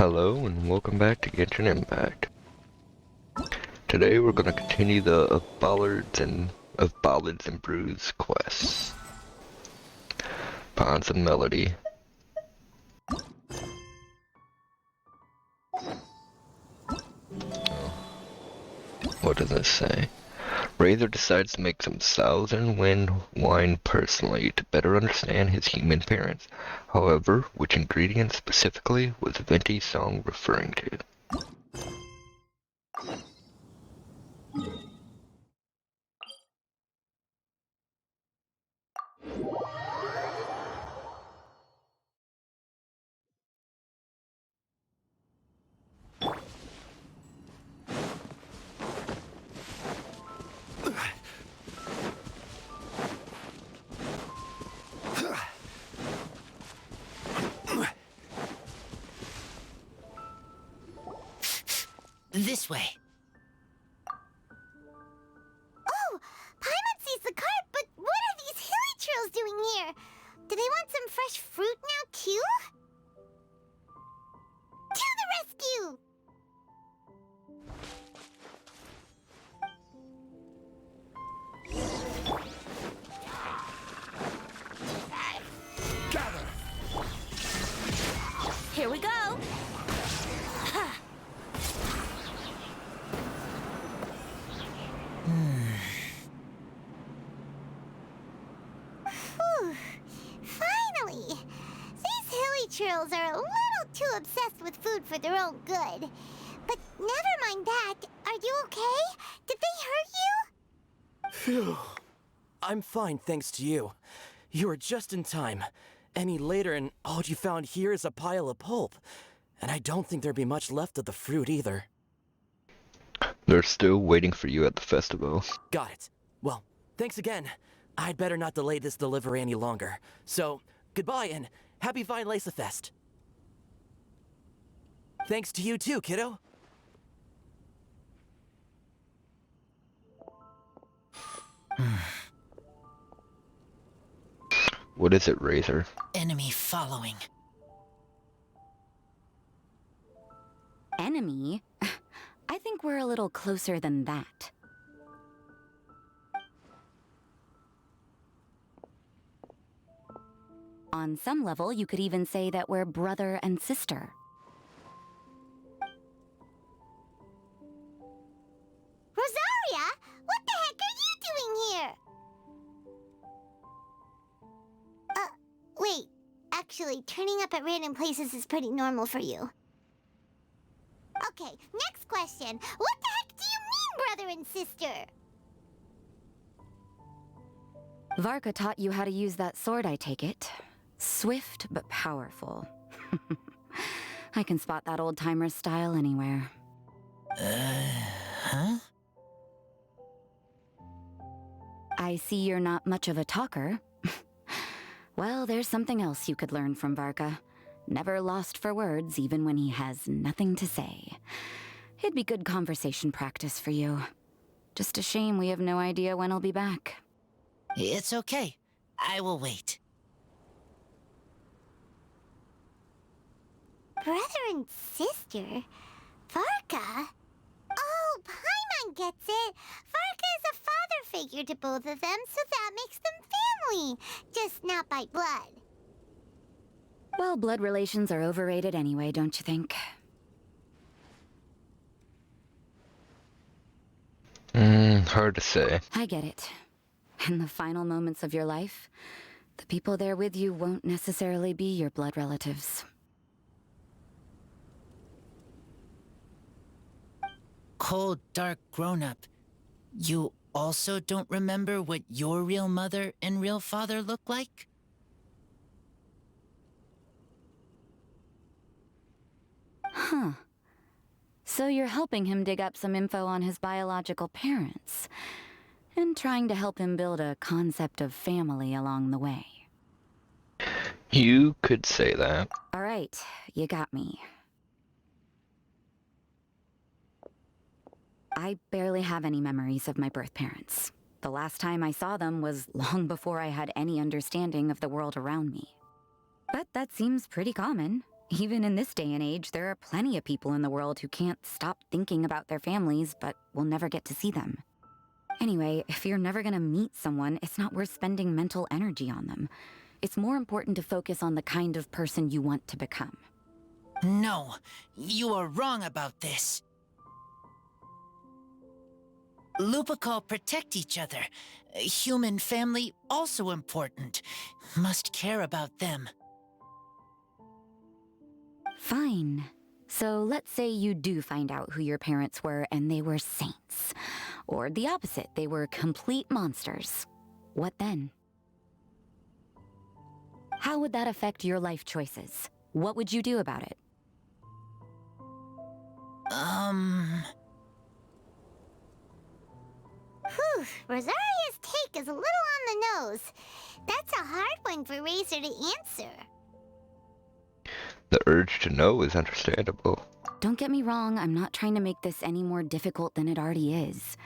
Hello and welcome back to Genshin Impact. Today we're going to continue the Ballads and Brews quests. Ponds and Melody. What does it say? Razor decides to make some Southern Wind wine personally to better understand his human parents. However, which ingredients specifically was Venti's song referring to? This way. Oh, Paimon sees the cart, but what are these hilly trills doing here? Do they want some fresh fruit now, too? To the rescue! Gather. Here we go! Finally! These hilly trills are a little too obsessed with food for their own good. But never mind that. Are you okay? Did they hurt you? Phew. I'm fine, thanks to you. You were just in time. Any later and all you found here is a pile of pulp. And I don't think there'd be much left of the fruit either. They're still waiting for you at the festival. Got it. Well, thanks again. I'd better not delay this delivery any longer. So, goodbye and happy Vine Lace Fest. Thanks to you too, kiddo. What is it, Razor? Enemy following. Enemy? I think we're a little closer than that. On some level, you could even say that we're brother and sister. Rosaria? What the heck are you doing here? Wait. Actually, turning up at random places is pretty normal for you. Okay, next question. What the heck do you mean, brother and sister? Varka taught you how to use that sword, I take it. Swift but powerful. I can spot that old-timer style anywhere. Huh? I see you're not much of a talker. Well, there's something else you could learn from Varka. Never lost for words, even when he has nothing to say. It'd be good conversation practice for you. Just a shame we have no idea when he'll be back. It's okay. I will wait. Brother and sister? Varka? Oh, Paimon gets it. Varka is a father figure to both of them, so that makes them family. Just not by blood. Well, blood relations are overrated anyway, don't you think? Hard to say. I get it. In the final moments of your life, the people there with you won't necessarily be your blood relatives. Cold, dark grown-up. You also don't remember what your real mother and real father look like? Huh. So you're helping him dig up some info on his biological parents, and trying to help him build a concept of family along the way. You could say that. All right, you got me. I barely have any memories of my birth parents. The last time I saw them was long before I had any understanding of the world around me. But that seems pretty common. Even in this day and age, there are plenty of people in the world who can't stop thinking about their families, but will never get to see them. Anyway, if you're never gonna meet someone, it's not worth spending mental energy on them. It's more important to focus on the kind of person you want to become. No, you are wrong about this. Lupical protect each other. Human family also important. Must care about them. Fine. So let's say you do find out who your parents were and they were saints. Or the opposite, they were complete monsters. What then? How would that affect your life choices? What would you do about it? Whew, Rosaria's take is a little on the nose. That's a hard one for Razor to answer. The urge to know is understandable. Don't get me wrong, I'm not trying to make this any more difficult than it already is.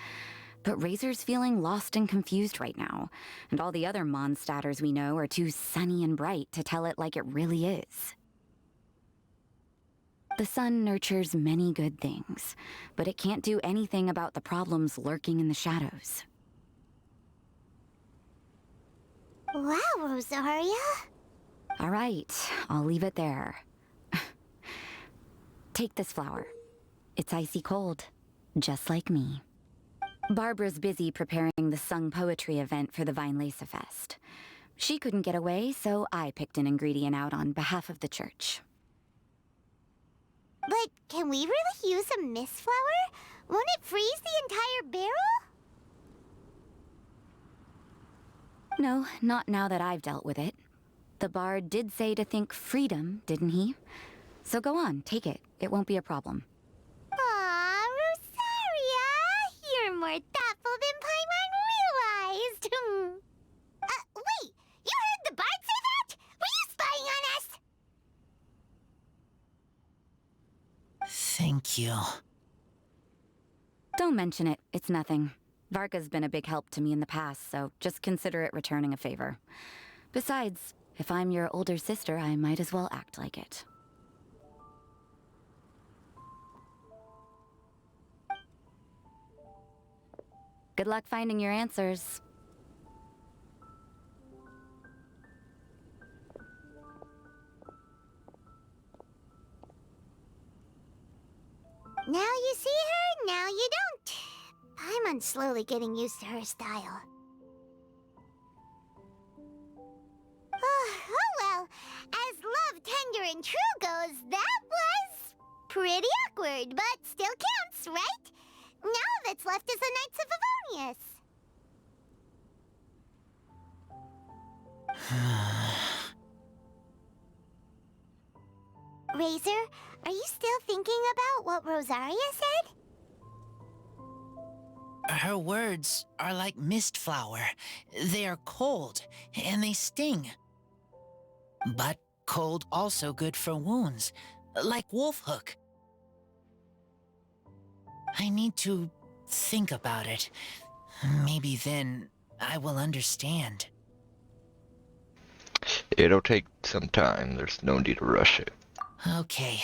But Razor's feeling lost and confused right now, and all the other Mondstadters we know are too sunny and bright to tell it like it really is. The sun nurtures many good things, but it can't do anything about the problems lurking in the shadows. Wow, Rosaria. All right, I'll leave it there. Take this flower. It's icy cold, just like me. Barbara's busy preparing the sung poetry event for the Vinelesa Fest. She couldn't get away, so I picked an ingredient out on behalf of the church. But can we really use a mist flower? Won't it freeze the entire barrel? No, not now that I've dealt with it. The bard did say to think freedom, didn't he? So go on, take it. It won't be a problem. Aw, Rosaria! You're more thoughtful than Paimon realized. Wait! You heard the bard say that? Were you spying on us? Thank you. Don't mention it. It's nothing. Varka's been a big help to me in the past, so just consider it returning a favor. Besides, if I'm your older sister, I might as well act like it. Good luck finding your answers. Now you see her, now you don't. Paimon's slowly getting used to her style. Oh well, as love, tender, and true goes, that was pretty awkward, but still counts, right? Now all that's left is the Knights of Favonius. Razor, are you still thinking about what Rosaria said? Her words are like mist flower. They are cold, and they sting. But cold also good for wounds, like wolf hook. I need to think about it. Maybe then I will understand. It'll take some time. There's no need to rush it. Okay.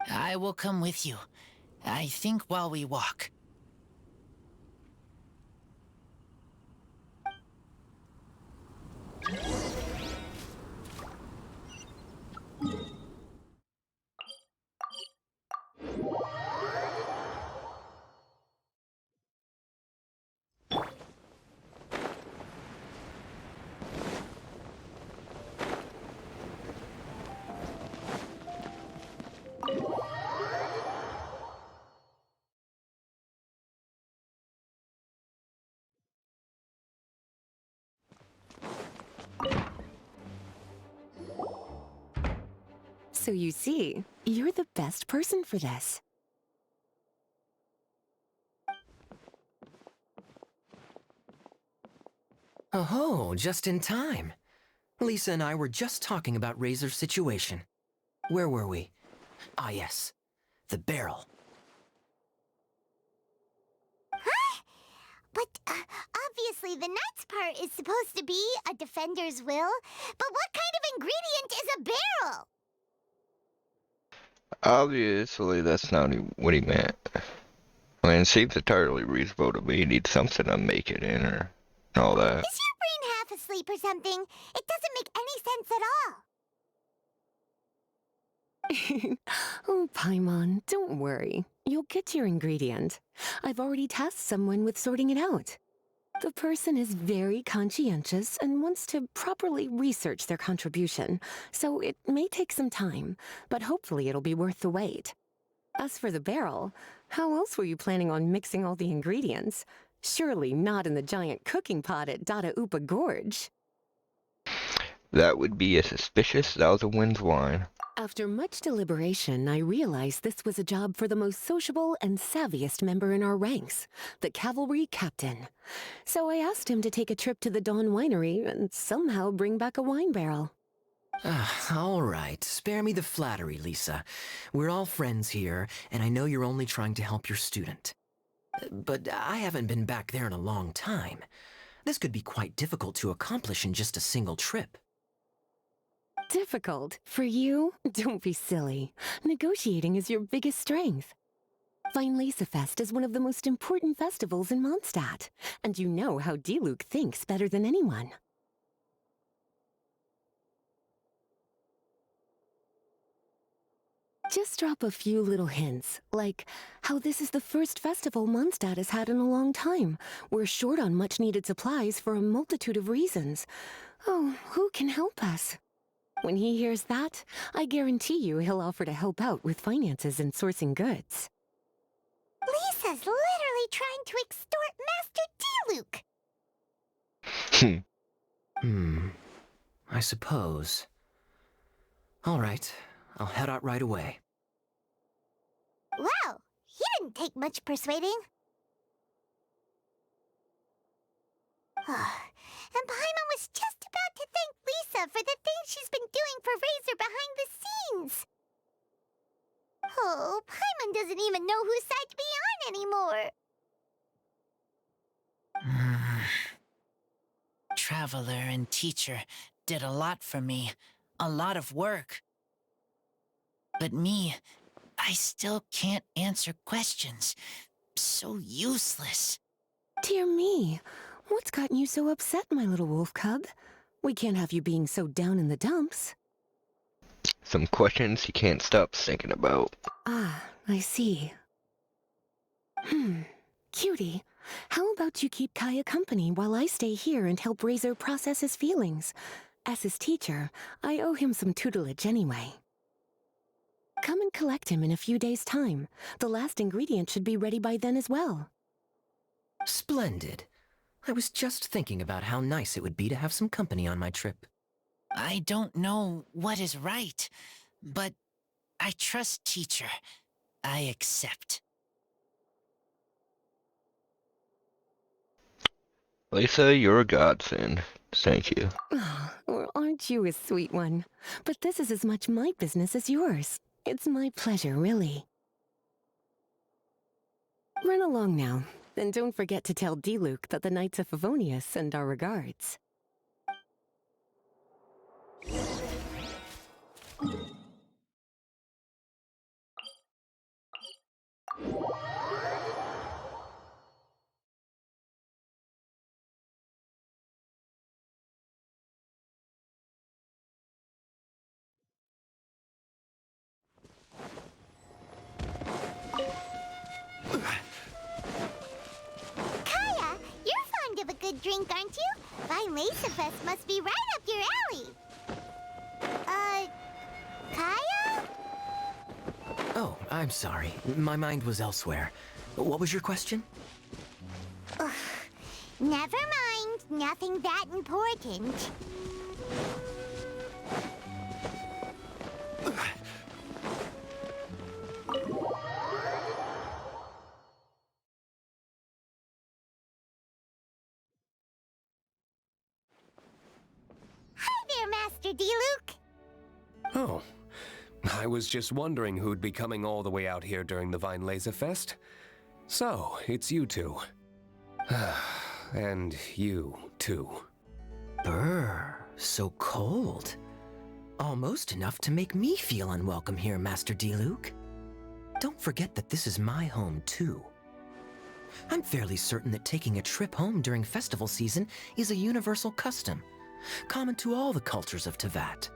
I will come with you. I think while we walk. So you see, you're the best person for this. Oh, just in time. Lisa and I were just talking about Razor's situation. Where were we? Ah, yes. The barrel. Huh? But obviously the Knight's part is supposed to be a defender's will. But what kind of ingredient is a barrel? Obviously, that's not what he meant. I mean, it seems entirely reasonable to me. He needs something to make it in or all that. Is your brain half asleep or something? It doesn't make any sense at all. Oh, Paimon, don't worry. You'll get your ingredient. I've already tasked someone with sorting it out. The person is very conscientious and wants to properly research their contribution, so it may take some time, but hopefully it'll be worth the wait. As for the barrel, how else were you planning on mixing all the ingredients? Surely not in the giant cooking pot at Dada Upa Gorge. That would be a suspicious Thousand Winds wine. After much deliberation, I realized this was a job for the most sociable and savviest member in our ranks, the cavalry captain. So I asked him to take a trip to the Dawn Winery and somehow bring back a wine barrel. All right, spare me the flattery, Lisa. We're all friends here, and I know you're only trying to help your student. But I haven't been back there in a long time. This could be quite difficult to accomplish in just a single trip. Difficult? For you? Don't be silly. Negotiating is your biggest strength. Fest is one of the most important festivals in Mondstadt, and you know how Diluc thinks better than anyone. Just drop a few little hints, like how this is the first festival Mondstadt has had in a long time. We're short on much-needed supplies for a multitude of reasons. Oh, who can help us? When he hears that, I guarantee you he'll offer to help out with finances and sourcing goods. Lisa's literally trying to extort Master Diluc. I suppose. All right, I'll head out right away. Wow, he didn't take much persuading. And Paimon was just about to thank Lisa for the things she's been doing for Razor behind the scenes. Oh, Paimon doesn't even know whose side to be on anymore. Traveler and teacher did a lot for me. A lot of work. But me, I still can't answer questions. So useless. Dear me, what's gotten you so upset, my little wolf cub? We can't have you being so down in the dumps. Some questions he can't stop thinking about. Ah, I see. Cutie, how about you keep Kaya company while I stay here and help Razor process his feelings? As his teacher, I owe him some tutelage anyway. Come and collect him in a few days' time. The last ingredient should be ready by then as well. Splendid. I was just thinking about how nice it would be to have some company on my trip. I don't know what is right, but I trust teacher. I accept. Lisa, you're a godsend. Thank you. Well, aren't you a sweet one? But this is as much my business as yours. It's my pleasure, really. Run along now, and don't forget to tell Diluc that the Knights of Favonius send our regards. Kaya, you're fond of a good drink, aren't you? Fest must be right up your alley. Kaya? Oh, I'm sorry. My mind was elsewhere. What was your question? Never mind. Nothing that important. Hi there, Master Diluc. Oh, I was just wondering who'd be coming all the way out here during the Vine Laser Fest. So, it's you two. And you, too. Brr, so cold. Almost enough to make me feel unwelcome here, Master Diluc. Don't forget that this is my home, too. I'm fairly certain that taking a trip home during festival season is a universal custom, common to all the cultures of Teyvat.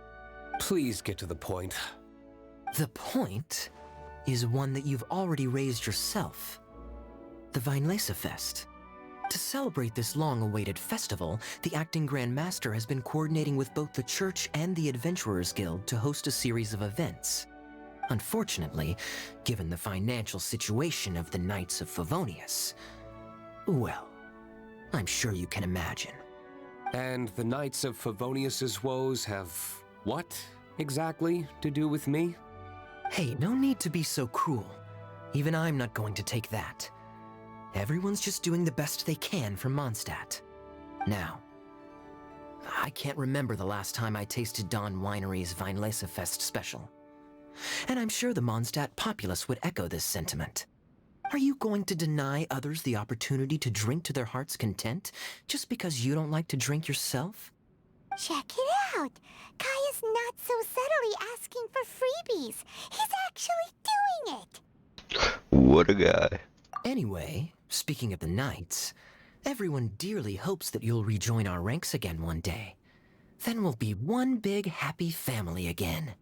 Please get to the point. The point is one that you've already raised yourself. The Vinelesa Fest. To celebrate this long-awaited festival, the Acting Grand Master has been coordinating with both the Church and the Adventurers Guild to host a series of events. Unfortunately, given the financial situation of the Knights of Favonius, well, I'm sure you can imagine. And the Knights of Favonius's woes have what, exactly, to do with me? Hey, no need to be so cruel. Even I'm not going to take that. Everyone's just doing the best they can for Mondstadt. Now, I can't remember the last time I tasted Dawn Winery's Vinelesa Fest special. And I'm sure the Mondstadt populace would echo this sentiment. Are you going to deny others the opportunity to drink to their heart's content just because you don't like to drink yourself? Check it out! Kaya's not so subtly asking for freebies. He's actually doing it! What a guy. Anyway, speaking of the Knights, everyone dearly hopes that you'll rejoin our ranks again one day. Then we'll be one big happy family again.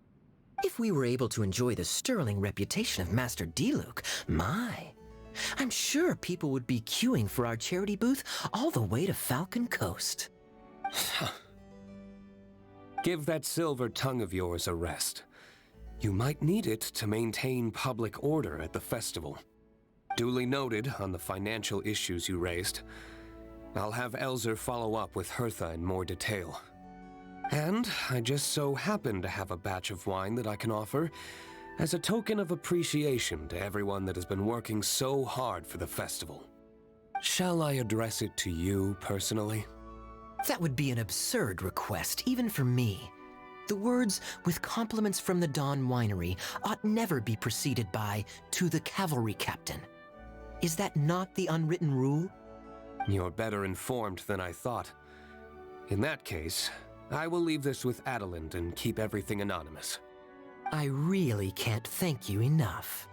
If we were able to enjoy the sterling reputation of Master Diluc, I'm sure people would be queuing for our charity booth all the way to Falcon Coast. Give that silver tongue of yours a rest. You might need it to maintain public order at the festival. Duly noted on the financial issues you raised. I'll have Elzer follow up with Hertha in more detail. And I just so happen to have a batch of wine that I can offer as a token of appreciation to everyone that has been working so hard for the festival. Shall I address it to you personally? That would be an absurd request, even for me. The words, with compliments from the Dawn Winery, ought never be preceded by, to the cavalry captain. Is that not the unwritten rule? You're better informed than I thought. In that case, I will leave this with Adelind and keep everything anonymous. I really can't thank you enough.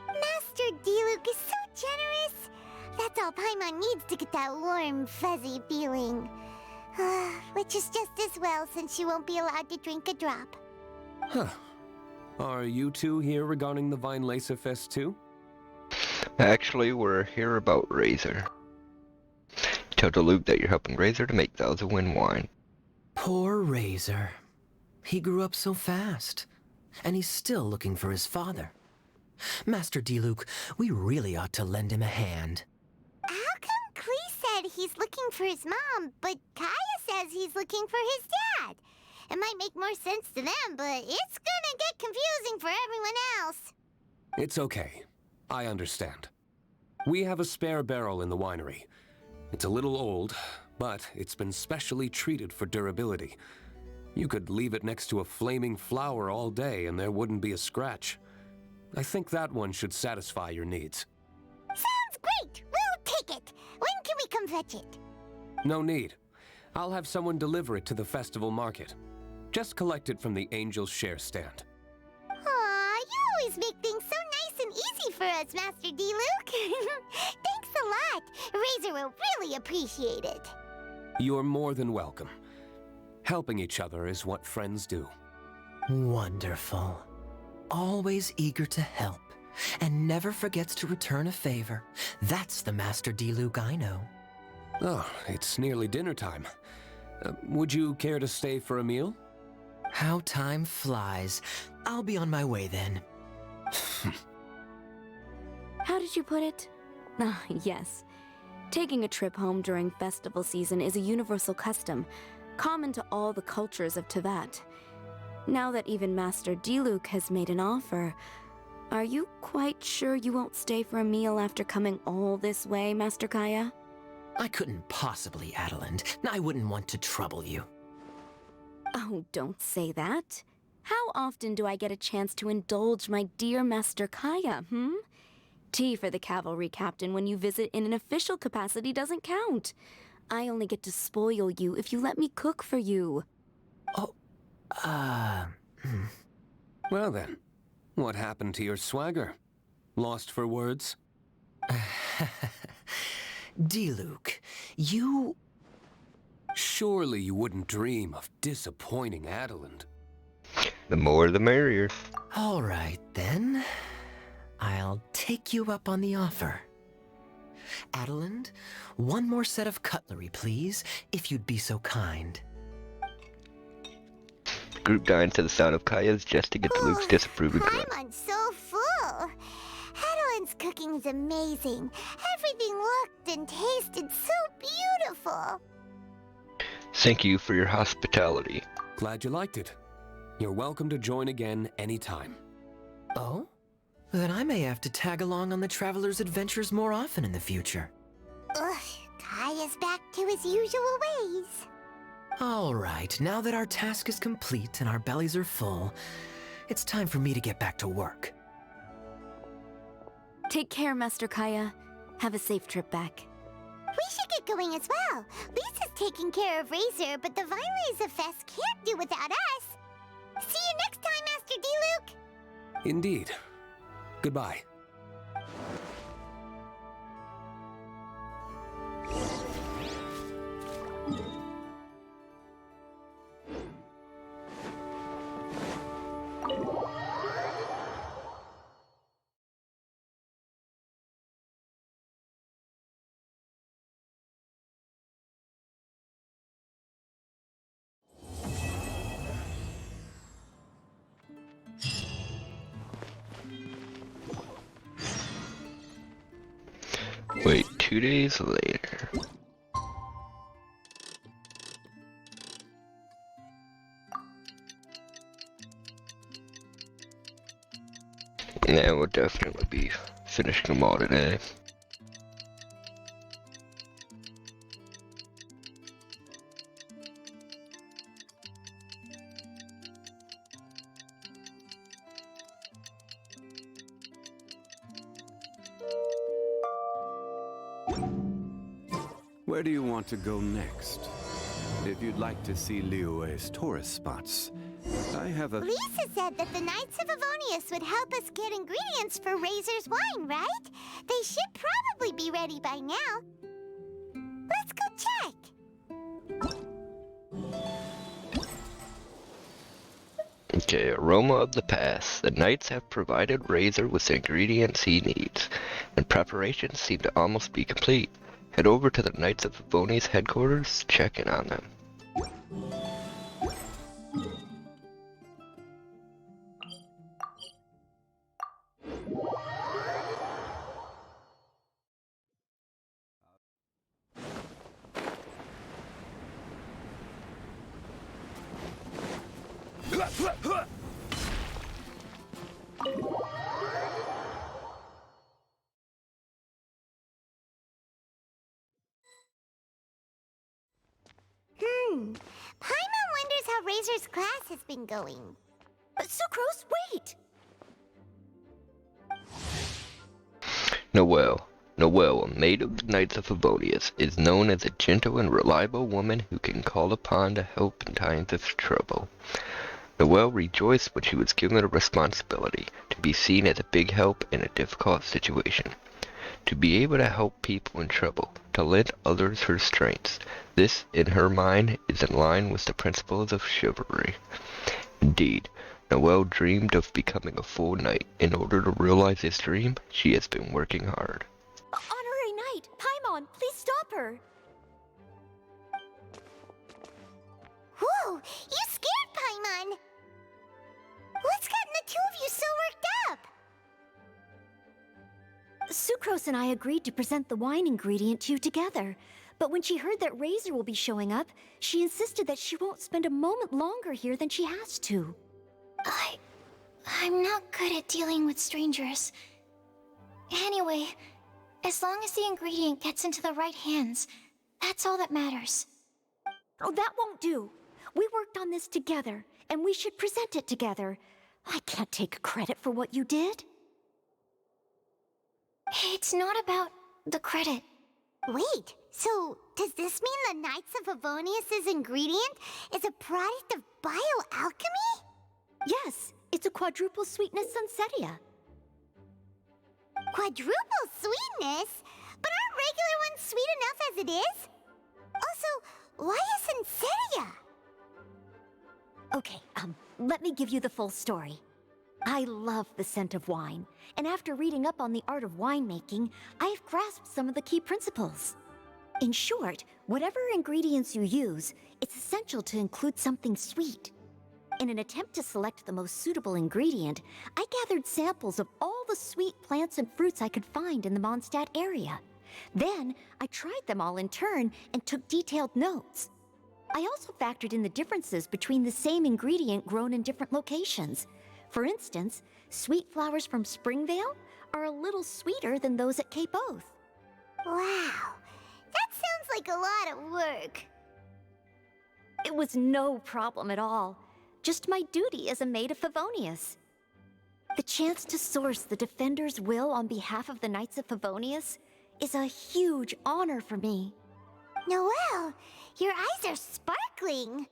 Master Diluc is so generous! That's all Paimon needs to get that warm, fuzzy feeling. Which is just as well since she won't be allowed to drink a drop. Huh. Are you two here regarding the Vinelesa Fest too? Actually, we're here about Razor. Tell Diluc that you're helping Razor to make Thousand Wind wine. Poor Razor. He grew up so fast, and he's still looking for his father. Master Diluc, we really ought to lend him a hand. How come Klee said he's looking for his mom, but Kaya says he's looking for his dad? It might make more sense to them, but it's gonna get confusing for everyone else. It's okay. I understand. We have a spare barrel in the winery. It's a little old, but it's been specially treated for durability. You could leave it next to a flaming flower all day and there wouldn't be a scratch. I think that one should satisfy your needs. Sounds great! We'll take it! When can we come fetch it? No need. I'll have someone deliver it to the festival market. Just collect it from the Angel's Share stand. Aw, you always make things so nice and easy for us, Master Diluc. Thanks a lot. Razor will really appreciate it. You're more than welcome. Helping each other is what friends do. Wonderful. Always eager to help, and never forgets to return a favor. That's the Master Diluc I know. Oh, it's nearly dinner time. Would you care to stay for a meal? How time flies. I'll be on my way then. How did you put it? Ah, yes. Taking a trip home during festival season is a universal custom, common to all the cultures of Teyvat. Now that even Master Diluc has made an offer, are you quite sure you won't stay for a meal after coming all this way, Master Kaya? I couldn't possibly, Adelind. I wouldn't want to trouble you. Oh, don't say that. How often do I get a chance to indulge my dear Master Kaya, Tea for the cavalry captain when you visit in an official capacity doesn't count. I only get to spoil you if you let me cook for you. Well then, what happened to your swagger? Lost for words? D-Luke, you... Surely you wouldn't dream of disappointing Adeland. The more the merrier. All right, then. I'll take you up on the offer. Adeland, one more set of cutlery, please, if you'd be so kind. The group dined to the sound of Kaya's jesting at Luke's disapproving grunt. Paimon's so full. Adeline's cooking's amazing. Everything looked and tasted so beautiful. Thank you for your hospitality. Glad you liked it. You're welcome to join again anytime. Oh? Then I may have to tag along on the Traveler's adventures more often in the future. Ugh, Kaya's back to his usual ways. All right, now that our task is complete and our bellies are full, it's time for me to get back to work. Take care, Master Kaya. Have a safe trip back. We should get going as well. Lisa's taking care of Razor, but the Violets of Fest can't do without us. See you next time, Master D-Luke. Indeed. Goodbye. Wait, 2 days later. Yeah, we'll definitely be finishing them all today. Where do you want to go next? If you'd like to see Liyue's tourist spots, I have a... Lisa said that the Knights of Avonius would help us get ingredients for Razor's wine, right? They should probably be ready by now. Let's go check. Okay, aroma of the past. The knights have provided Razor with the ingredients he needs, and preparations seem to almost be complete. Head over to the Knights of Avonius headquarters to check in on them. Paimon wonders how Razor's class has been going. Sucrose, wait! Noelle, a maid of the Knights of Favonius, is known as a gentle and reliable woman who can call upon to help in times of trouble. Noelle rejoiced when she was given a responsibility to be seen as a big help in a difficult situation. To be able to help people in trouble, to lend others her strengths. This, in her mind, is in line with the principles of chivalry. Indeed, Noelle dreamed of becoming a full knight. In order to realize this dream, she has been working hard. Honorary Knight! Paimon, please stop her! Whoa, you scared Paimon! What's gotten the two of you so worked up? Sucrose and I agreed to present the wine ingredient to you together. But when she heard that Razor will be showing up, she insisted that she won't spend a moment longer here than she has to. I'm not good at dealing with strangers. Anyway, as long as the ingredient gets into the right hands, that's all that matters. Oh, that won't do. We worked on this together, and we should present it together. I can't take credit for what you did. It's not about the credit. Wait, So, does this mean the Knights of Favonius' ingredient is a product of bioalchemy? Yes, it's a quadruple sweetness sunsetia. Quadruple sweetness? But aren't regular ones sweet enough as it is? Also, why is Sunsetia? Okay, let me give you the full story. I love the scent of wine, and after reading up on the art of winemaking, I've grasped some of the key principles. In short, whatever ingredients you use, it's essential to include something sweet. In an attempt to select the most suitable ingredient, I gathered samples of all the sweet plants and fruits I could find in the Mondstadt area. Then, I tried them all in turn and took detailed notes. I also factored in the differences between the same ingredient grown in different locations. For instance, sweet flowers from Springvale are a little sweeter than those at Cape Oath. Wow, that sounds like a lot of work. It was no problem at all. Just my duty as a maid of Favonius. The chance to source the Defender's will on behalf of the Knights of Favonius is a huge honor for me. Noelle, your eyes are sparkling.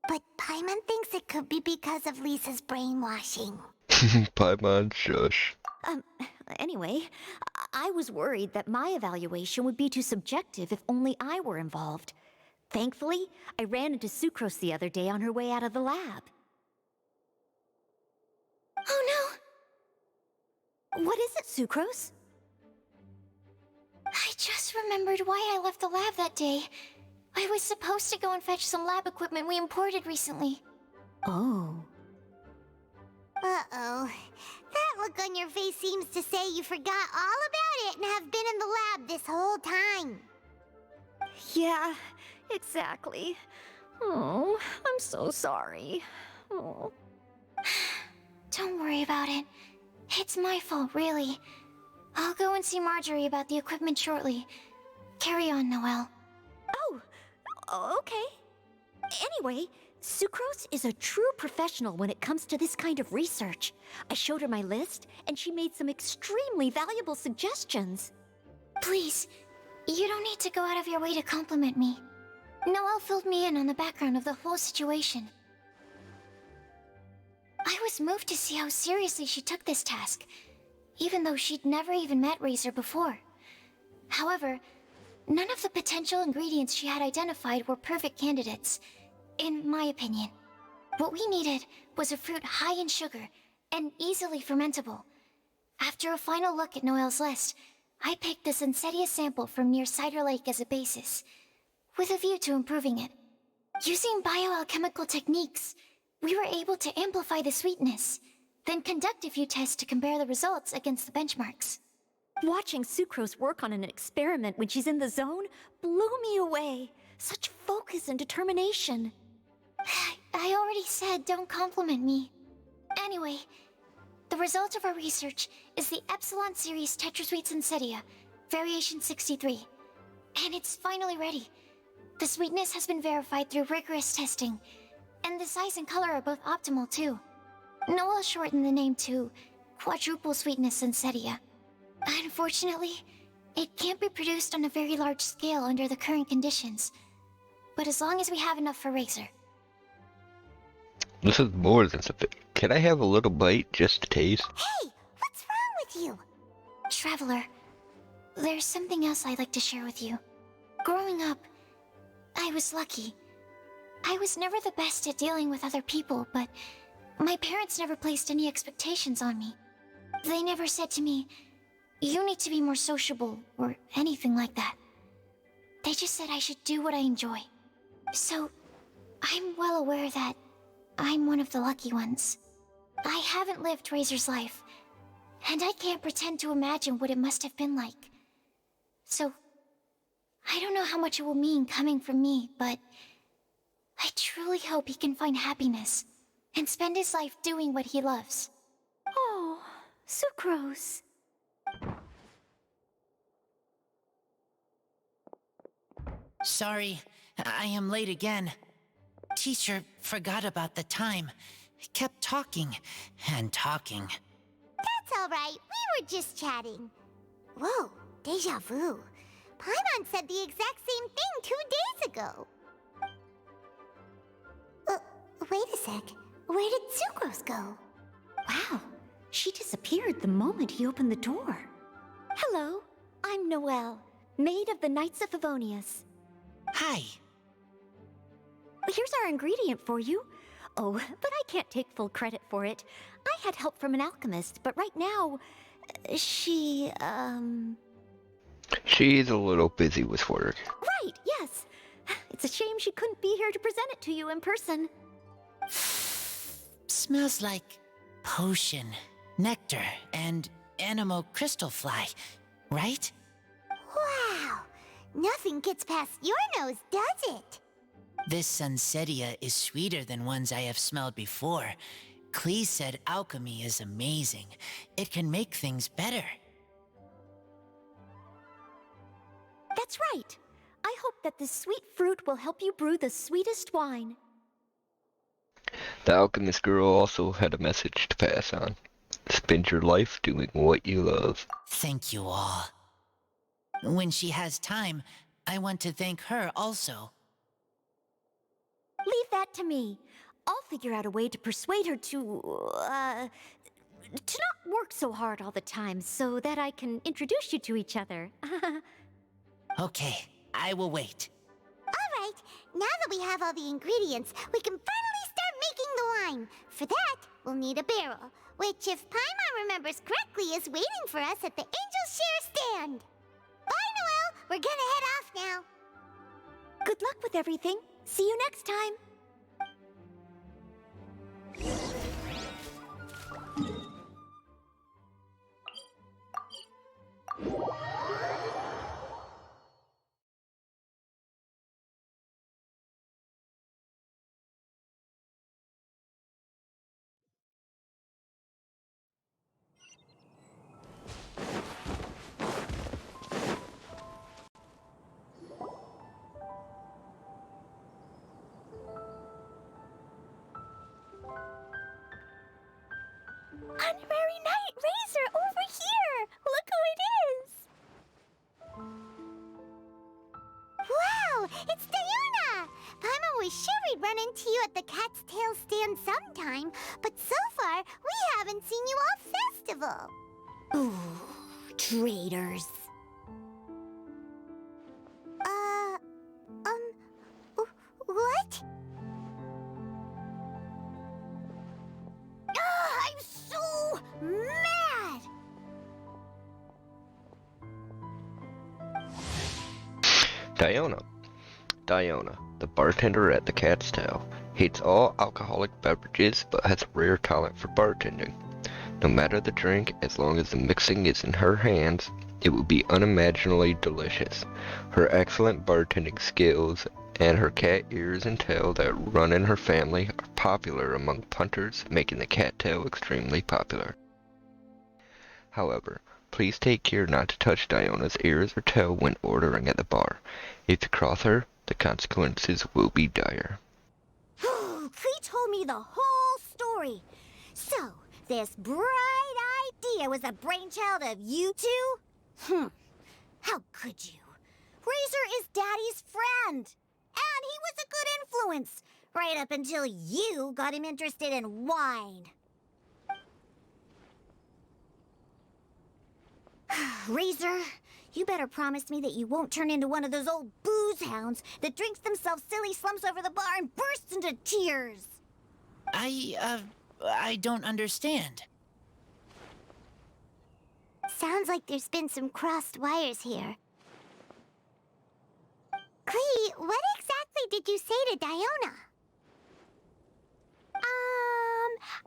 But Paimon thinks it could be because of Lisa's brainwashing. Paimon, shush. Anyway, I was worried that my evaluation would be too subjective if only I were involved. Thankfully, I ran into Sucrose the other day on her way out of the lab. Oh no! What is it, Sucrose? I just remembered why I left the lab that day. I was supposed to go and fetch some lab equipment we imported recently. Oh. Uh-oh. That look on your face seems to say you forgot all about it and have been in the lab this whole time. Yeah, exactly. Oh, I'm so sorry. Oh. Don't worry about it. It's my fault, really. I'll go and see Marjorie about the equipment shortly. Carry on, Noelle. Oh, okay. Anyway, Sucrose is a true professional when it comes to this kind of research. I showed her my list, and she made some extremely valuable suggestions. Please, you don't need to go out of your way to compliment me. Noelle filled me in on the background of the whole situation. I was moved to see how seriously she took this task, even though she'd never even met Razor before. However, none of the potential ingredients she had identified were perfect candidates, in my opinion. What we needed was a fruit high in sugar and easily fermentable. After a final look at Noelle's list, I picked the Sunsetia sample from near Cider Lake as a basis, with a view to improving it. Using bioalchemical techniques, we were able to amplify the sweetness, then conduct a few tests to compare the results against the benchmarks. Watching Sucrose work on an experiment when she's in the zone blew me away. Such focus and determination. I already said don't compliment me. Anyway, the result of our research is the Epsilon Series Tetrasweet Sunsetia, Variation 63. And it's finally ready. The sweetness has been verified through rigorous testing, and the size and color are both optimal too. Noelle shortened the name to Quadruple Sweetness Sunsetia. Unfortunately, it can't be produced on a very large scale under the current conditions. But as long as we have enough for Razor. This is more than sufficient. Can I have a little bite just to taste? Hey! What's wrong with you? Traveler, there's something else I'd like to share with you. Growing up, I was lucky. I was never the best at dealing with other people, but my parents never placed any expectations on me. They never said to me, "You need to be more sociable," or anything like that. They just said I should do what I enjoy. So, I'm well aware that I'm one of the lucky ones. I haven't lived Razor's life, and I can't pretend to imagine what it must have been like. So, I don't know how much it will mean coming from me, but I truly hope he can find happiness and spend his life doing what he loves. Oh, Sucrose. Sorry, I am late again. Teacher forgot about the time. Kept talking and talking. That's all right. We were just chatting. Whoa, deja vu. Paimon said the exact same thing 2 days ago. Wait a sec. Where did Sucrose go? Wow, she disappeared the moment he opened the door. Hello, I'm Noelle, maid of the Knights of Favonius. Hi. Here's our ingredient for you. Oh, but I can't take full credit for it. I had help from an alchemist, but right now, she, She's a little busy with work. Right, yes. It's a shame she couldn't be here to present it to you in person. Smells like potion, nectar, and animal crystal fly, right? Wow! Nothing gets past your nose, does it? This Sunsetia is sweeter than ones I have smelled before. Klee said alchemy is amazing. It can make things better. That's right. I hope that this sweet fruit will help you brew the sweetest wine. The alchemist girl also had a message to pass on. Spend your life doing what you love. Thank you all. When she has time, I want to thank her also. Leave that to me. I'll figure out a way to persuade her to not work so hard all the time so that I can introduce you to each other. Okay, I will wait. Alright, now that we have all the ingredients, we can finally start making the wine. For that, we'll need a barrel, which, if Paimon remembers correctly, is waiting for us at the Angel Share stand. Bye, Noelle! We're gonna head off now. Good luck with everything. See you next time. Honorary Knight Razor over here! Look who it is! Wow! It's Jaryuma! Paimon was sure we'd run into you at the Cat's Tail stand sometime, but so far, we haven't seen you all festival. Ooh, traitors. What? I'm so mad! Diona, the bartender at the Cat's Tail, hates all alcoholic beverages but has a rare talent for bartending. No matter the drink, as long as the mixing is in her hands, it will be unimaginably delicious. Her excellent bartending skills and her cat ears and tail that run in her family are popular among punters, making the cattail extremely popular. However, please take care not to touch Diona's ears or tail when ordering at the bar. If you cross her, the consequences will be dire. Klee told me the whole story. So, this bright idea was a brainchild of you two? How could you? Razor is Daddy's friend. And he was a good influence, right up until you got him interested in wine. Razor, you better promise me that you won't turn into one of those old booze hounds that drinks themselves silly slumps over the bar and bursts into tears. I don't understand. Sounds like there's been some crossed wires here. Klee, what exactly did you say to Diona?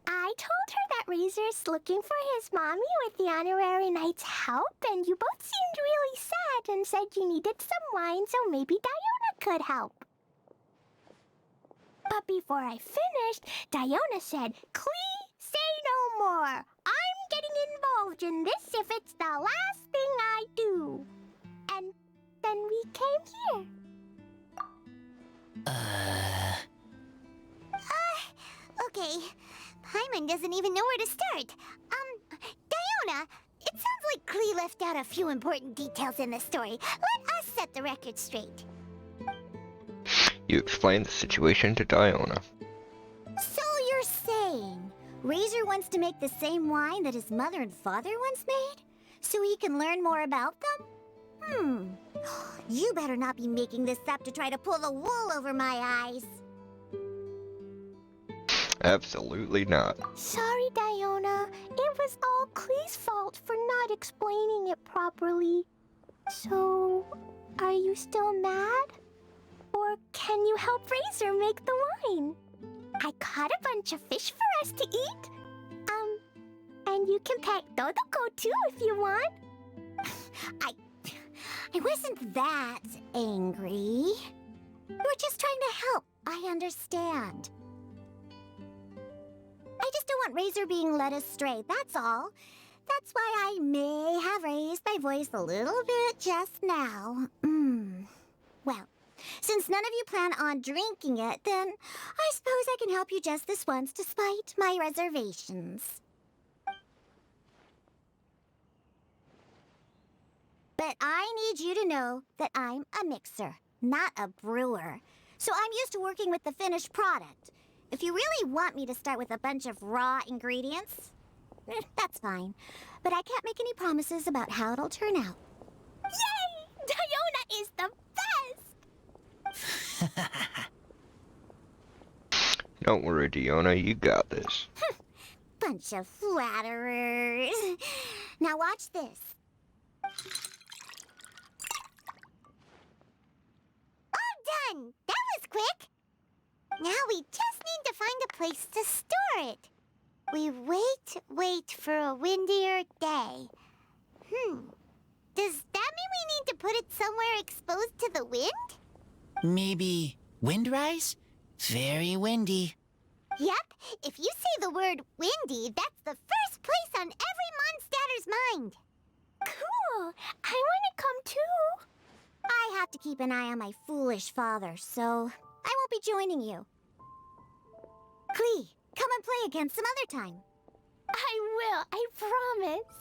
I told her that Razor's looking for his mommy with the Honorary Knight's help, and you both seemed really sad and said you needed some wine, so maybe Diona could help. But before I finished, Diona said, Klee, say no more. I'm getting involved in this if it's the last thing I do. And then we came here. Okay. Paimon doesn't even know where to start. Diona, it sounds like Klee left out a few important details in the story. Let us set the record straight. You explain the situation to Diona. So you're saying Razor wants to make the same wine that his mother and father once made? So he can learn more about them? You better not be making this up to try to pull the wool over my eyes. Absolutely not. Sorry, Diona. It was all Klee's fault for not explaining it properly. So, are you still mad? Or can you help Razor make the wine? I caught a bunch of fish for us to eat. And you can pet Dodoko too if you want. I wasn't that angry. We're just trying to help. I understand. I just don't want Razor being led astray, that's all. That's why I may have raised my voice a little bit just now. Well, since none of you plan on drinking it, then I suppose I can help you just this once despite my reservations. But I need you to know that I'm a mixer, not a brewer. So I'm used to working with the finished product. If you really want me to start with a bunch of raw ingredients, that's fine. But I can't make any promises about how it'll turn out. Yay! Diona is the best! Don't worry, Diona, you got this. Bunch of flatterers. Now watch this. All done! That was quick! Now we just need to find a place to store it. We wait for a windier day. Does that mean we need to put it somewhere exposed to the wind? Maybe windrise? Very windy. Yep, if you say the word windy, that's the first place on every Mondstatter's mind. Cool! I want to come too. I have to keep an eye on my foolish father, so I won't be joining you. Klee, come and play again some other time. I will, I promise.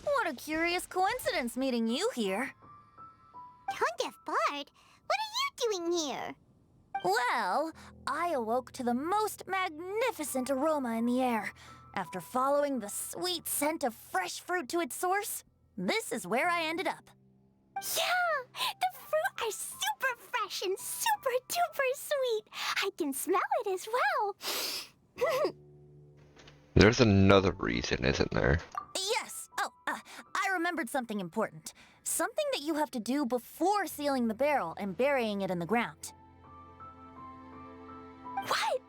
What a curious coincidence meeting you here. Tone-deaf Bard, what are you doing here? Well, I awoke to the most magnificent aroma in the air. After following the sweet scent of fresh fruit to its source, this is where I ended up. Yeah! The fruit are super fresh and super duper sweet. I can smell it as well. There's another reason, isn't there? Yes! Oh, I remembered something important. Something that you have to do before sealing the barrel and burying it in the ground. What?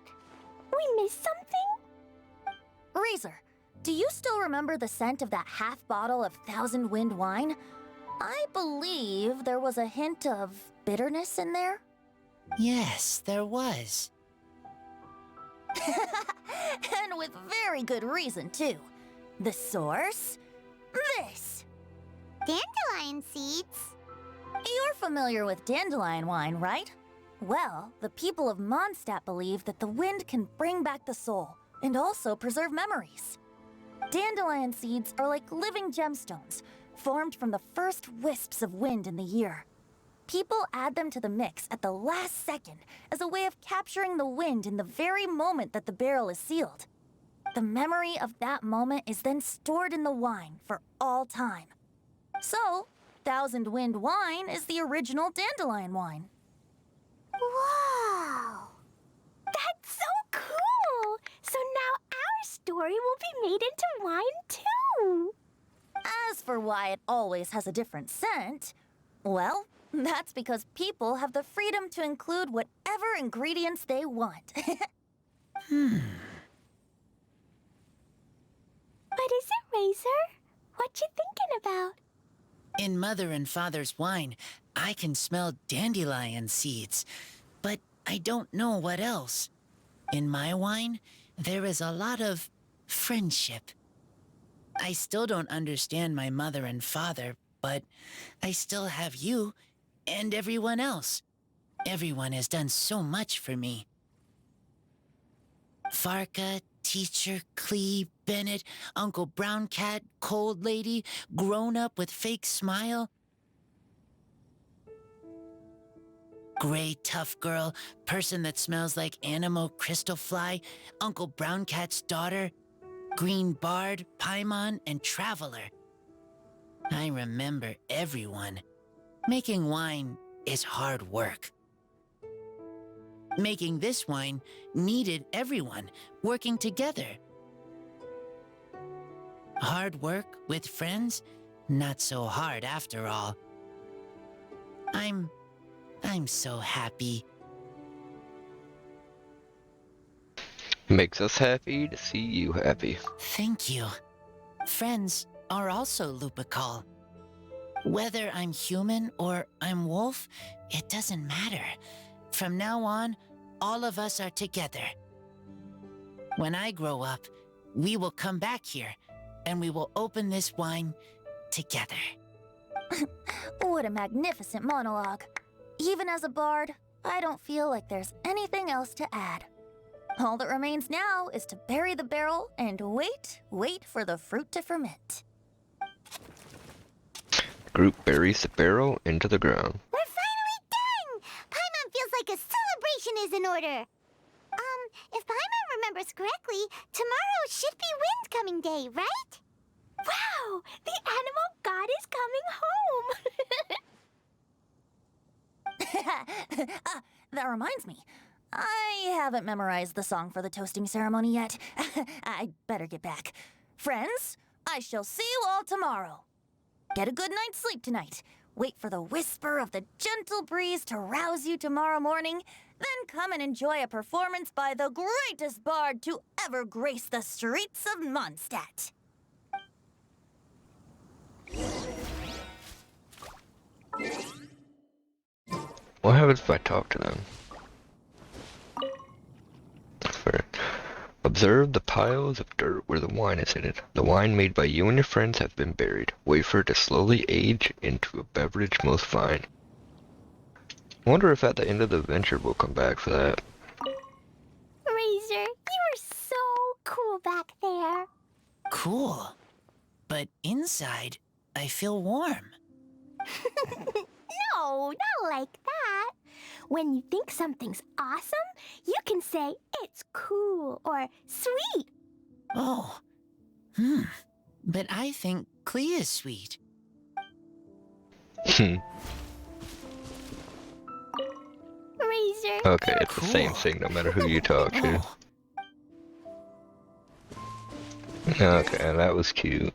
We missed something? Razor, do you still remember the scent of that half bottle of Thousand Wind wine? I believe there was a hint of bitterness in there. Yes, there was. And with very good reason, too. The source? This! Dandelion seeds? You're familiar with dandelion wine, right? Well, the people of Mondstadt believe that the wind can bring back the soul and also preserve memories. Dandelion seeds are like living gemstones, formed from the first wisps of wind in the year. People add them to the mix at the last second as a way of capturing the wind in the very moment that the barrel is sealed. The memory of that moment is then stored in the wine for all time. So, Thousand Wind wine is the original dandelion wine. Wow! That's so cool! So now our story will be made into wine too! As for why it always has a different scent, well, that's because people have the freedom to include whatever ingredients they want. What is it, Razor? What you thinking about? In Mother and Father's wine, I can smell dandelion seeds, but I don't know what else. In my wine, there is a lot of friendship. I still don't understand my mother and father, but I still have you and everyone else. Everyone has done so much for me. Farka, Teacher, Clee, Bennett, Uncle Brown Cat, Cold Lady, Grown Up with Fake Smile, Gray Tough Girl, Person that Smells like Animo Crystal Fly, Uncle Brown Cat's Daughter, Green Bard, Paimon, and Traveler. I remember everyone. Making wine is hard work. Making this wine needed everyone working together. Hard work with friends? Not so hard after all. I'm so happy. Makes us happy to see you happy. Thank you. Friends are also Lupical. Whether I'm human or I'm wolf, it doesn't matter. From now on, all of us are together. When I grow up, we will come back here, and we will open this wine together. What a magnificent monologue. Even as a bard, I don't feel like there's anything else to add. All that remains now is to bury the barrel and wait for the fruit to ferment. Group buries the barrel into the ground. We're finally done! Paimon feels like a celebration is in order. If Paimon remembers correctly, tomorrow should be Windcoming Day, right? Wow! The animal god is coming home! That reminds me. I haven't memorized the song for the toasting ceremony yet. I'd better get back. Friends, I shall see you all tomorrow. Get a good night's sleep tonight. Wait for the whisper of the gentle breeze to rouse you tomorrow morning. Then come and enjoy a performance by the greatest bard to ever grace the streets of Mondstadt. What happens if I talk to them? Observe the piles of dirt where the wine is hidden. The wine made by you and your friends have been buried. Wait for it to slowly age into a beverage most fine. I wonder if at the end of the adventure we'll come back for that. Razor, you are so cool back there. Cool. But inside, I feel warm. No, not like that. When you think something's awesome, you can say it's cool or sweet. Oh. But I think Clee is sweet. Razor. Okay, it's the same thing no matter who you talk to. Oh. Okay, that was cute.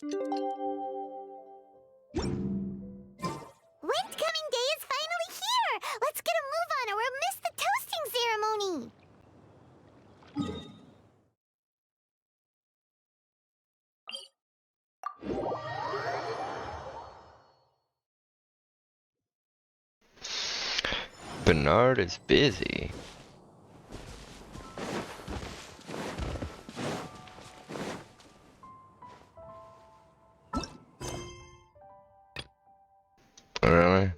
Windcoming Day is finally here! Let's get a move on or we'll miss the toasting ceremony! Bernard is busy. Really?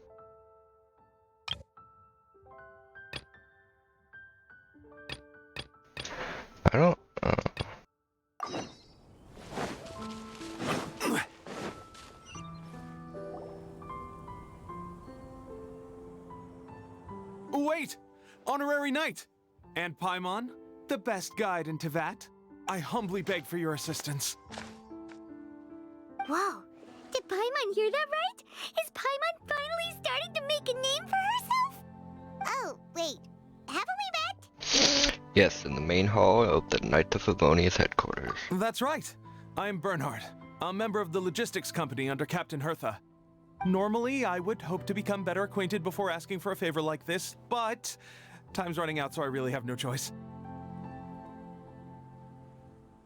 I don't. Wait! Honorary Knight! And Paimon, the best guide in Tevat. I humbly beg for your assistance. Whoa! Did Paimon hear that right? Is Paimon finally starting to make a name for herself? Oh, wait. Haven't we met? Yes, in the main hall of the Knight of Favonia's headquarters. That's right. I am Bernhard, a member of the logistics company under Captain Hertha. Normally, I would hope to become better acquainted before asking for a favor like this, but time's running out, so I really have no choice.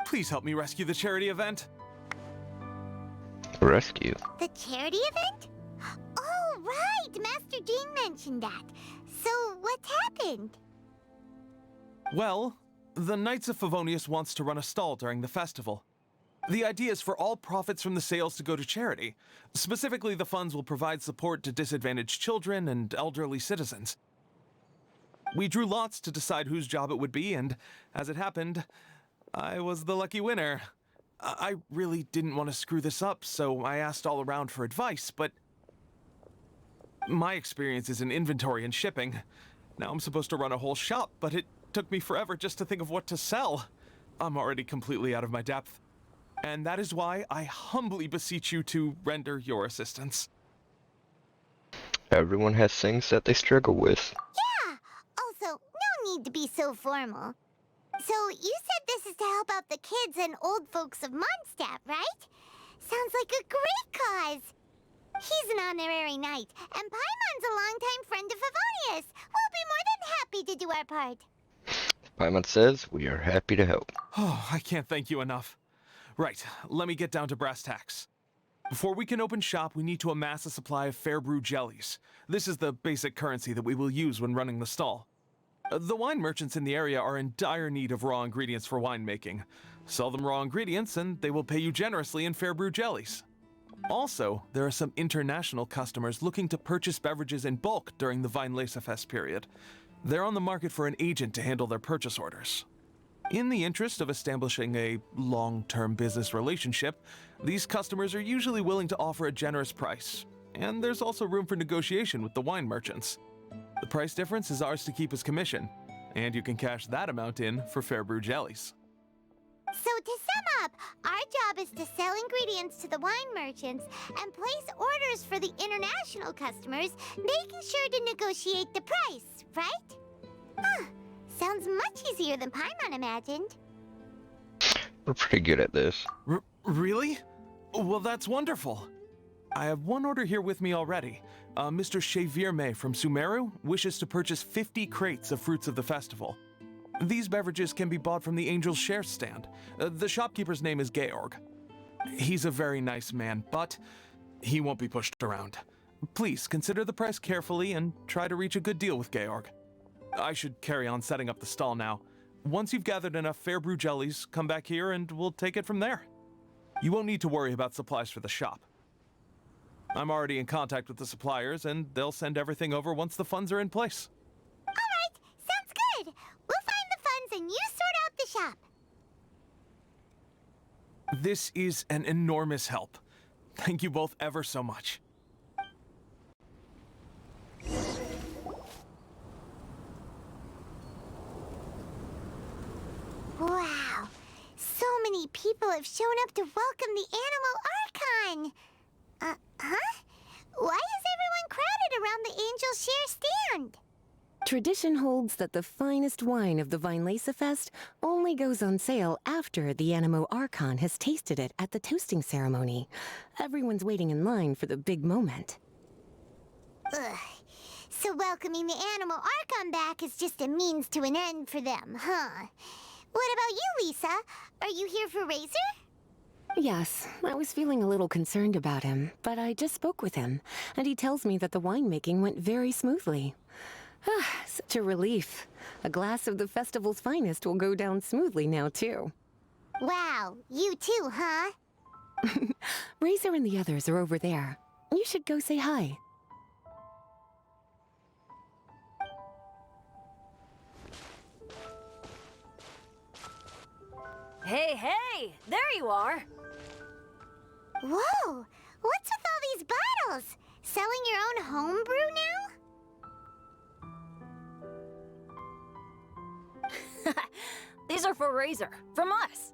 Please help me rescue the charity event. Rescue? The charity event? Oh, right! Master Jean mentioned that. So, what's happened? Well, the Knights of Favonius wants to run a stall during the festival. The idea is for all profits from the sales to go to charity. Specifically, the funds will provide support to disadvantaged children and elderly citizens. We drew lots to decide whose job it would be, and as it happened, I was the lucky winner. I really didn't want to screw this up, so I asked all around for advice, but my experience is in inventory and shipping. Now I'm supposed to run a whole shop, but it took me forever just to think of what to sell. I'm already completely out of my depth. And that is why I humbly beseech you to render your assistance. Everyone has things that they struggle with. Yeah! Also, no need to be so formal. So, you said this is to help out the kids and old folks of Mondstadt, right? Sounds like a great cause! He's an honorary knight, and Paimon's a longtime friend of Favonius. We'll be more than happy to do our part. Paimon says we are happy to help. Oh, I can't thank you enough. Right, let me get down to brass tacks. Before we can open shop, we need to amass a supply of fair brew jellies. This is the basic currency that we will use when running the stall. The wine merchants in the area are in dire need of raw ingredients for winemaking. Sell them raw ingredients and they will pay you generously in fair brew jellies. Also, there are some international customers looking to purchase beverages in bulk during the Weinlesefest period. They're on the market for an agent to handle their purchase orders. In the interest of establishing a long-term business relationship, these customers are usually willing to offer a generous price, and there's also room for negotiation with the wine merchants. The price difference is ours to keep as commission, and you can cash that amount in for fair brew jellies. So to sum up, our job is to sell ingredients to the wine merchants and place orders for the international customers, making sure to negotiate the price, right? Huh. Sounds much easier than Paimon imagined. We're pretty good at this. Really? Well, that's wonderful. I have one order here with me already. Mr. Jaryuma from Sumeru wishes to purchase 50 crates of fruits of the festival. These beverages can be bought from the Angel's Share stand. The shopkeeper's name is Georg. He's a very nice man, but he won't be pushed around. Please consider the price carefully and try to reach a good deal with Georg. I should carry on setting up the stall now. Once you've gathered enough fair brew jellies, come back here and we'll take it from there. You won't need to worry about supplies for the shop. I'm already in contact with the suppliers and they'll send everything over once the funds are in place. Alright, sounds good. We'll find the funds and you sort out the shop. This is an enormous help. Thank you both ever so much. Wow, so many people have shown up to welcome the Animal Archon. Huh? Why is everyone crowded around the Angel's Share stand? Tradition holds that the finest wine of the Weinlesefest only goes on sale after the Animo Archon has tasted it at the toasting ceremony. Everyone's waiting in line for the big moment. Ugh. So welcoming the Animal Archon back is just a means to an end for them, huh? What about you, Lisa? Are you here for Razor? Yes, I was feeling a little concerned about him, but I just spoke with him, and he tells me that the winemaking went very smoothly. Such a relief. A glass of the festival's finest will go down smoothly now, too. Wow, you too, huh? Razor and the others are over there. You should go say hi. Hey, hey! There you are! Whoa! What's with all these bottles? Selling your own homebrew now? These are for Razor, from us.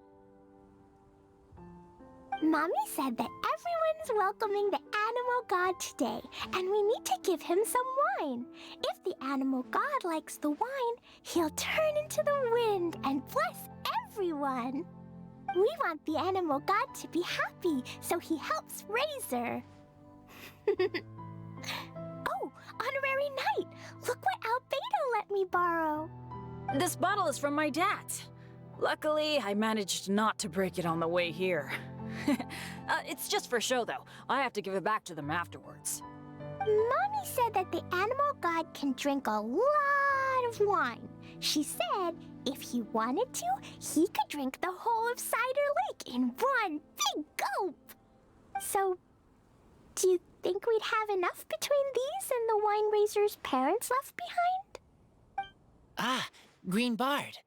Mommy said that everyone's welcoming the animal god today, and we need to give him some wine. If the animal god likes the wine, he'll turn into the wind and bless everyone. We want the animal god to be happy, so he helps Razor. Oh, honorary knight! Look what Albedo let me borrow. This bottle is from my dad. Luckily, I managed not to break it on the way here. It's just for show, though. I have to give it back to them afterwards. Mommy said that the animal god can drink a lot of wine. She said if he wanted to, he could drink the whole of Cider Lake in one big gulp. So, do you think we'd have enough between these and the wine raiser's parents left behind? Ah, Green Bard.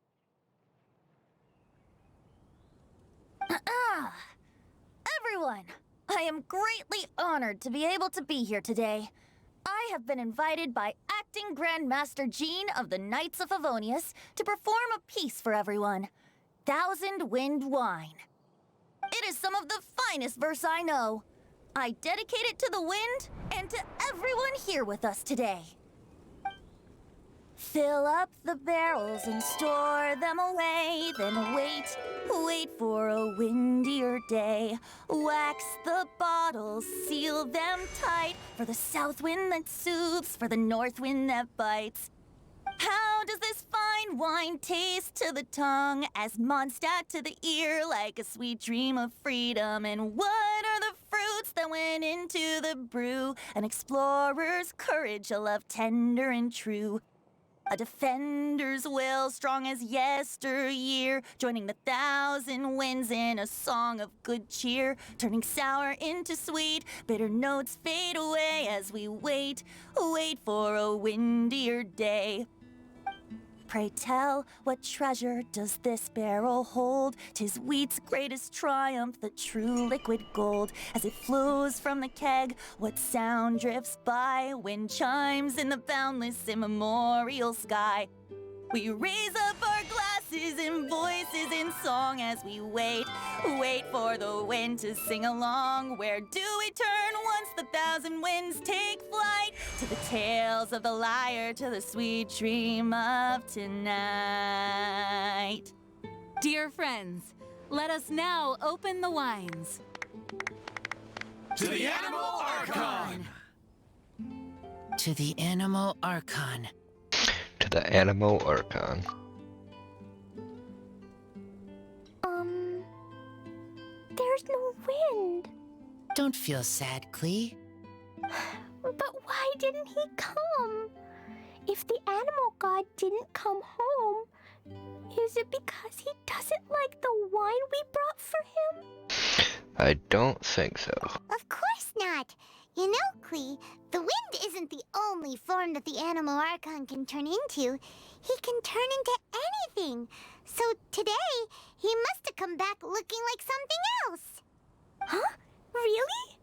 Everyone, I am greatly honored to be able to be here today. I have been invited by Acting Grandmaster Jean of the Knights of Favonius to perform a piece for everyone. Thousand Wind Wine. It is some of the finest verse I know. I dedicate it to the wind and to everyone here with us today. Fill up the barrels and store them away, then wait for a windier day. Wax the bottles, seal them tight, for the south wind that soothes, for the north wind that bites. How does this fine wine taste to the tongue, as Mondstadt to the ear, like a sweet dream of freedom? And what are the fruits that went into the brew? An explorer's courage, a love tender and true. A defender's will, strong as yesteryear, joining the thousand winds in a song of good cheer, turning sour into sweet, bitter notes fade away as we wait for a windier day. Pray tell, what treasure does this barrel hold? 'Tis wheat's greatest triumph, the true liquid gold. As it flows from the keg, what sound drifts by? Wind chimes in the boundless immemorial sky. We raise up our glasses and voices in song as we wait for the wind to sing along. Where do we turn once the thousand winds take flight? To the tales of the lyre, to the sweet dream of tonight. Dear friends, let us now open the wines. To the Animal Archon! To the Animal Archon. To the Animal Archon. There's no wind. Don't feel sad, Klee. But why didn't he come? If the animal god didn't come home, is it because he doesn't like the wine we brought for him? I don't think so. Of course not. You know, Klee, the wind isn't the only form that the Animal Archon can turn into. He can turn into anything. So today, he must have come back looking like something else. Huh? Really?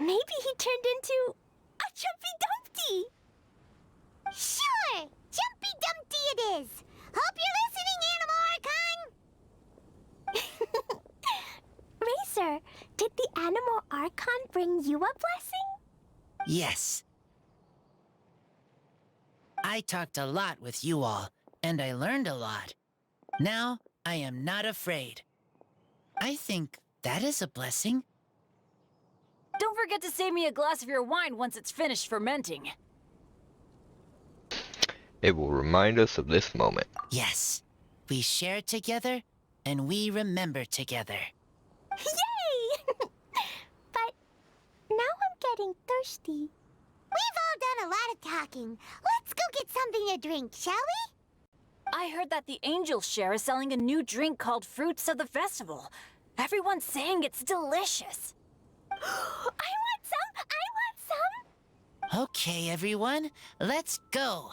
Maybe he turned into a Jumpy Dumpty. Sure! Jumpy Dumpty it is! Hope you're listening, Animal Archon! Racer, did the Animal Archon bring you a blessing? Yes. I talked a lot with you all, and I learned a lot. Now, I am not afraid. I think that is a blessing. Don't forget to save me a glass of your wine once it's finished fermenting. It will remind us of this moment. Yes. We share together, and we remember together. Yay! But now I'm getting thirsty. We've all done a lot of talking. Let's go get something to drink, shall we? I heard that the Angel Share is selling a new drink called Fruits of the Festival. Everyone's saying it's delicious. I want some! I want some! Okay, everyone, let's go.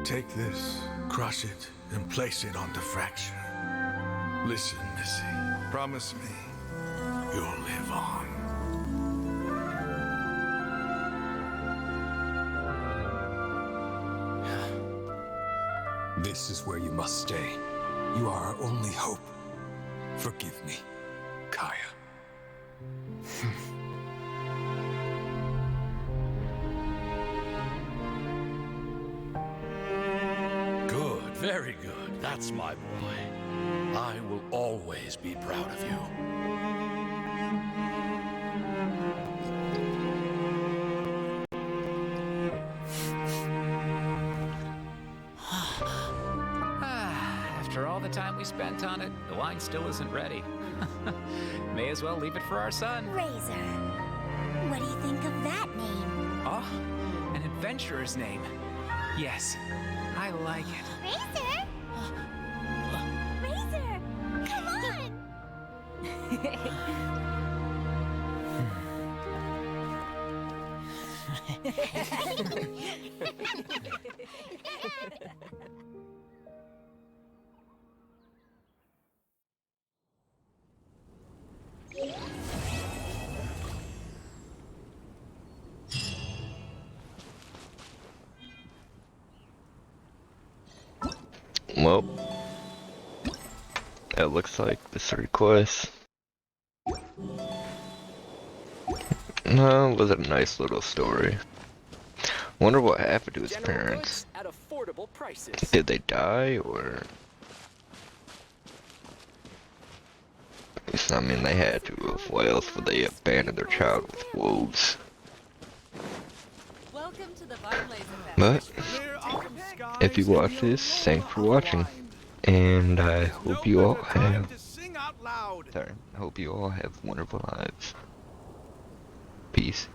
Take this, crush it, and place it on the fracture. Listen, Missy. Promise me you'll live on. This is where you must stay. You are our only hope. Forgive me, Kaya. Good, very good. That's my boy. I will always be proud of you. After all the time we spent on it, the wine still isn't ready. May as well leave it for our son. Razor. What do you think of that name? Oh, an adventurer's name. Yes, I like it. Razor? Razor! Come on! Well, it looks like this request. No, it was a nice little story. Wonder what happened to his parents. At affordable prices. Did they die, or? I mean, they had to have. Why else would they abandon their child with wolves? Welcome to the Barclays event. But if you watch this, thanks for watching, and I hope you all have. Sorry, I hope you all have wonderful lives. Peace.